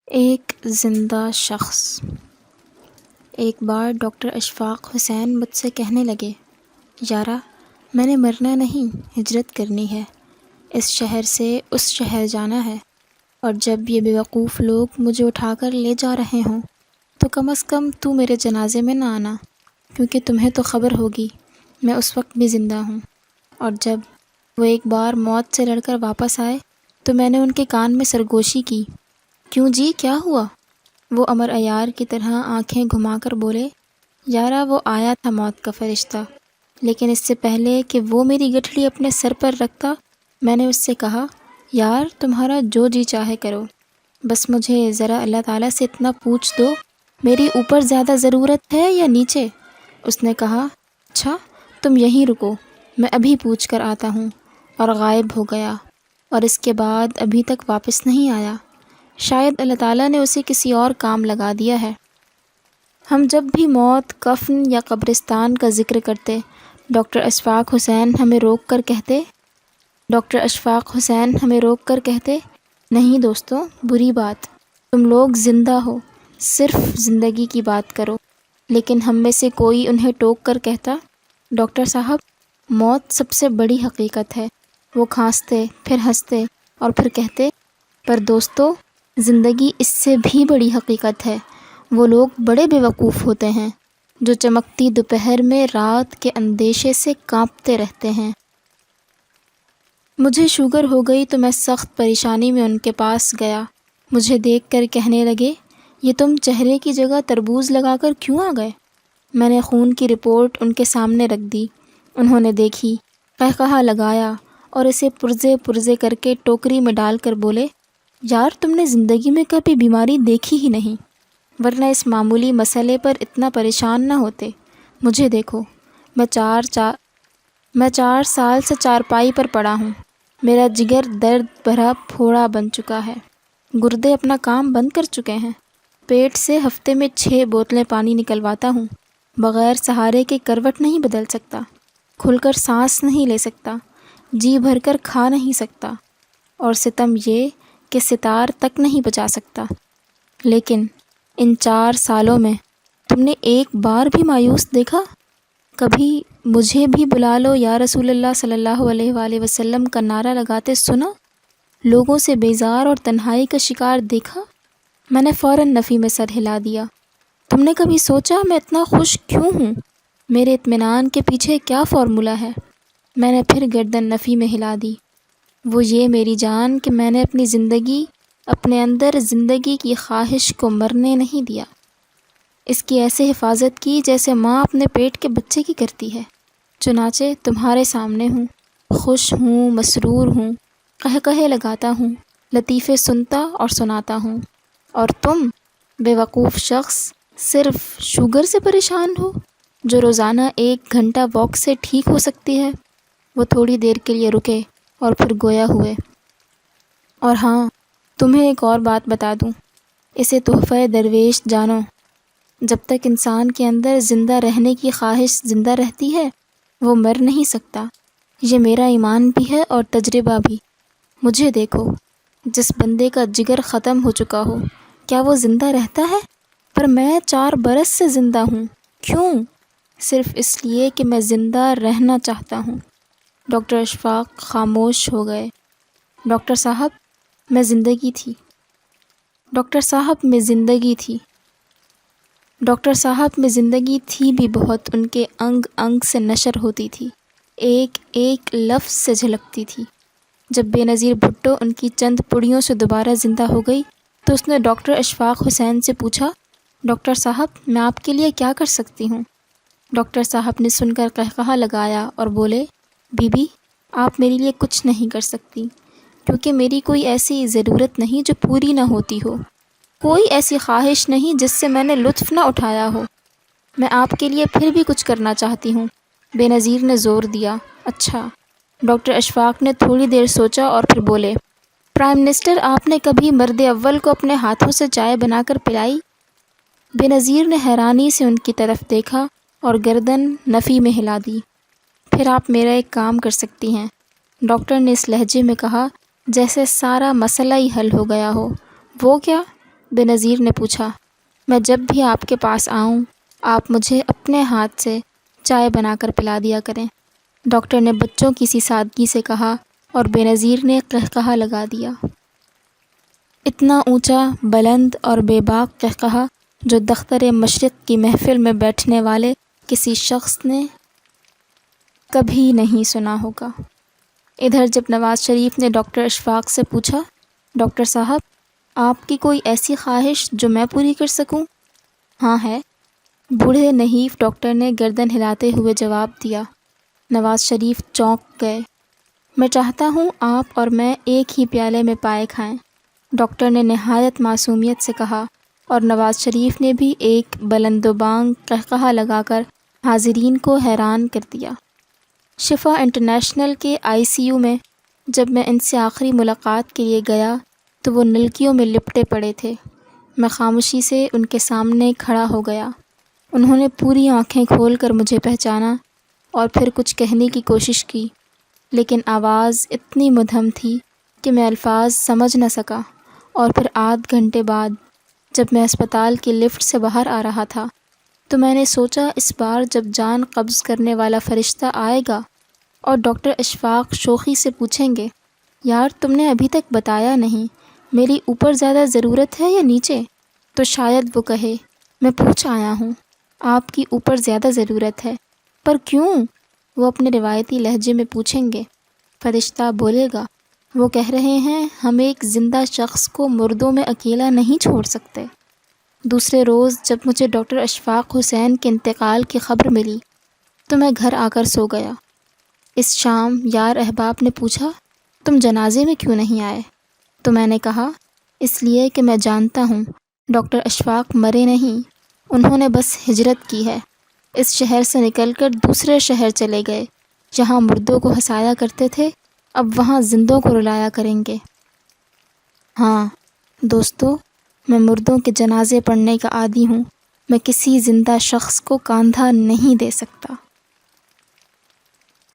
ایک زندہ شخص۔ ایک بار ڈاکٹر اشفاق حسین مجھ سے کہنے لگے، یارا میں نے مرنا نہیں، ہجرت کرنی ہے، اس شہر سے اس شہر جانا ہے، اور جب یہ بیوقوف لوگ مجھے اٹھا کر لے جا رہے ہوں تو کم از کم تو میرے جنازے میں نہ آنا، کیونکہ تمہیں تو خبر ہوگی میں اس وقت بھی زندہ ہوں۔ اور جب وہ ایک بار موت سے لڑ کر واپس آئے تو میں نے ان کے کان میں سرگوشی کی، کیوں جی کیا ہوا؟ وہ امر عیار کی طرح آنکھیں گھما کر بولے، یارا وہ آیا تھا موت کا فرشتہ، لیکن اس سے پہلے کہ وہ میری گٹھڑی اپنے سر پر رکھتا میں نے اس سے کہا، یار تمہارا جو جی چاہے کرو، بس مجھے ذرا اللہ تعالیٰ سے اتنا پوچھ دو، میری اوپر زیادہ ضرورت ہے یا نیچے؟ اس نے کہا، اچھا تم یہیں رکو، میں ابھی پوچھ کر آتا ہوں، اور غائب ہو گیا، اور اس کے بعد ابھی تک واپس نہیں آیا۔ شاید اللہ تعالیٰ نے اسے کسی اور کام لگا دیا ہے۔ ہم جب بھی موت، کفن یا قبرستان کا ذکر کرتے، ڈاکٹر اشفاق حسین ہمیں روک کر کہتے، نہیں دوستو، بری بات، تم لوگ زندہ ہو، صرف زندگی کی بات کرو۔ لیکن ہم میں سے کوئی انہیں ٹوک کر کہتا، ڈاکٹر صاحب موت سب سے بڑی حقیقت ہے۔ وہ کھانستے، پھر ہنستے، اور پھر کہتے، پر دوستو زندگی اس سے بھی بڑی حقیقت ہے۔ وہ لوگ بڑے بیوقوف ہوتے ہیں جو چمکتی دوپہر میں رات کے اندیشے سے کانپتے رہتے ہیں۔ مجھے شوگر ہو گئی تو میں سخت پریشانی میں ان کے پاس گیا۔ مجھے دیکھ کر کہنے لگے، یہ تم چہرے کی جگہ تربوز لگا کر کیوں آ گئے؟ میں نے خون کی رپورٹ ان کے سامنے رکھ دی۔ انہوں نے دیکھی، قہقہا لگایا، اور اسے پرزے پرزے کر کے ٹوکری میں ڈال کر بولے، یار تم نے زندگی میں کبھی بیماری دیکھی ہی نہیں، ورنہ اس معمولی مسئلے پر اتنا پریشان نہ ہوتے۔ مجھے دیکھو، میں چار سال سے چارپائی پر پڑا ہوں، میرا جگر درد بھرا پھوڑا بن چکا ہے، گردے اپنا کام بند کر چکے ہیں، پیٹ سے ہفتے میں 6 بوتلیں پانی نکلواتا ہوں، بغیر سہارے کے کروٹ نہیں بدل سکتا، کھل کر سانس نہیں لے سکتا، جی بھر کر کھا نہیں سکتا، اور ستم یہ کہ ستار تک نہیں بجا سکتا۔ لیکن ان 4 سالوں میں تم نے ایک بار بھی مایوس دیکھا؟ کبھی مجھے بھی بلا لو یا رسول اللہ صلی اللہ علیہ وآلہ وسلم کا نعرہ لگاتے سنا؟ لوگوں سے بیزار اور تنہائی کا شکار دیکھا؟ میں نے فوراً نفی میں سر ہلا دیا۔ تم نے کبھی سوچا میں اتنا خوش کیوں ہوں؟ میرے اطمینان کے پیچھے کیا فارمولہ ہے؟ میں نے پھر گردن نفی میں ہلا دی۔ وہ یہ میری جان کہ میں نے اپنے اندر زندگی کی خواہش کو مرنے نہیں دیا، اس کی ایسے حفاظت کی جیسے ماں اپنے پیٹ کے بچے کی کرتی ہے۔ چنانچہ تمہارے سامنے ہوں، خوش ہوں، مسرور ہوں، قہقہے لگاتا ہوں، لطیفے سنتا اور سناتا ہوں، اور تم بے وقوف شخص صرف شوگر سے پریشان ہو جو روزانہ 1 گھنٹہ واک سے ٹھیک ہو سکتی ہے۔ وہ تھوڑی دیر کے لیے رکے اور پھر گویا ہوئے، اور ہاں تمہیں ایک اور بات بتا دوں، اسے تحفہ درویش جانو، جب تک انسان کے اندر زندہ رہنے کی خواہش زندہ رہتی ہے وہ مر نہیں سکتا۔ یہ میرا ایمان بھی ہے اور تجربہ بھی۔ مجھے دیکھو، جس بندے کا جگر ختم ہو چکا ہو کیا وہ زندہ رہتا ہے؟ پر میں 4 برس سے زندہ ہوں۔ کیوں؟ صرف اس لیے کہ میں زندہ رہنا چاہتا ہوں۔ ڈاکٹر اشفاق خاموش ہو گئے۔ ڈاکٹر صاحب میں زندگی تھی۔ ڈاکٹر صاحب میں زندگی تھی بھی بہت، ان کے انگ انگ سے نشر ہوتی تھی، ایک ایک لفظ سے جھلکتی تھی۔ جب بے نظیر بھٹو ان کی چند پڑیوں سے دوبارہ زندہ ہو گئی تو اس نے ڈاکٹر اشفاق حسین سے پوچھا، ڈاکٹر صاحب میں آپ کے لیے کیا کر سکتی ہوں؟ ڈاکٹر صاحب نے سن کر قہقہا لگایا اور بولے، بی بی آپ میرے لیے کچھ نہیں کر سکتی، کیونکہ میری کوئی ایسی ضرورت نہیں جو پوری نہ ہوتی ہو، کوئی ایسی خواہش نہیں جس سے میں نے لطف نہ اٹھایا ہو۔ میں آپ کے لیے پھر بھی کچھ کرنا چاہتی ہوں۔ بے نظیر نے زور دیا، اچھا؟ ڈاکٹر اشفاق نے تھوڑی دیر سوچا اور پھر بولے، پرائم منسٹر آپ نے کبھی مرد اول کو اپنے ہاتھوں سے چائے بنا کر پلائی؟ بے نظیر نے حیرانی سے ان کی طرف دیکھا اور گردن نفی میں ہلا دی۔ پھر آپ میرا ایک کام کر سکتی ہیں، ڈاکٹر نے اس لہجے میں کہا جیسے سارا مسئلہ ہی حل ہو گیا ہو۔ وہ کیا؟ بے نظیر نے پوچھا۔ میں جب بھی آپ کے پاس آؤں آپ مجھے اپنے ہاتھ سے چائے بنا کر پلا دیا کریں، ڈاکٹر نے بچوں کی سی سادگی سے کہا اور بے نظیر نے قہقہہ لگا دیا۔ اتنا اونچا، بلند اور بے باک قہقہہ جو دختر مشرق کی محفل میں بیٹھنے والے کسی شخص نے کبھی نہیں سنا ہوگا۔ ادھر جب نواز شریف نے ڈاکٹر اشفاق سے پوچھا، ڈاکٹر صاحب آپ کی کوئی ایسی خواہش جو میں پوری کر سکوں؟ ہاں ہے، بوڑھے نحیف ڈاکٹر نے گردن ہلاتے ہوئے جواب دیا۔ نواز شریف چونک گئے۔ میں چاہتا ہوں آپ اور میں ایک ہی پیالے میں پائے کھائیں، ڈاکٹر نے نہایت معصومیت سے کہا، اور نواز شریف نے بھی ایک بلند و بانگ قہقہہ لگا کر حاضرین کو حیران کر دیا۔ شفا انٹرنیشنل کے ICU میں جب میں ان سے آخری ملاقات کے لیے گیا تو وہ نلکیوں میں لپٹے پڑے تھے۔ میں خاموشی سے ان کے سامنے کھڑا ہو گیا۔ انہوں نے پوری آنکھیں کھول کر مجھے پہچانا اور پھر کچھ کہنے کی کوشش کی، لیکن آواز اتنی مدھم تھی کہ میں الفاظ سمجھ نہ سکا، اور پھر آدھ گھنٹے بعد جب میں اسپتال کی لفٹ سے باہر آ رہا تھا تو میں نے سوچا اس بار جب جان قبض کرنے والا فرشتہ آئے گا اور ڈاکٹر اشفاق شوخی سے پوچھیں گے، یار تم نے ابھی تک بتایا نہیں، میری اوپر زیادہ ضرورت ہے یا نیچے؟ تو شاید وہ کہے، میں پوچھ آیا ہوں، آپ کی اوپر زیادہ ضرورت ہے، پر کیوں؟ وہ اپنے روایتی لہجے میں پوچھیں گے۔ فرشتہ بولے گا، وہ کہہ رہے ہیں ہم ایک زندہ شخص کو مردوں میں اکیلا نہیں چھوڑ سکتے۔ دوسرے روز جب مجھے ڈاکٹر اشفاق حسین کے انتقال کی خبر ملی تو میں گھر آ کر سو گیا۔ اس شام یار احباب نے پوچھا، تم جنازے میں کیوں نہیں آئے؟ تو میں نے کہا، اس لیے کہ میں جانتا ہوں ڈاکٹر اشفاق مرے نہیں، انہوں نے بس ہجرت کی ہے، اس شہر سے نکل کر دوسرے شہر چلے گئے، جہاں مردوں کو ہنسایا کرتے تھے اب وہاں زندوں کو رلایا کریں گے۔ ہاں دوستو، میں مردوں کے جنازے پڑھنے کا عادی ہوں، میں کسی زندہ شخص کو کاندھا نہیں دے سکتا۔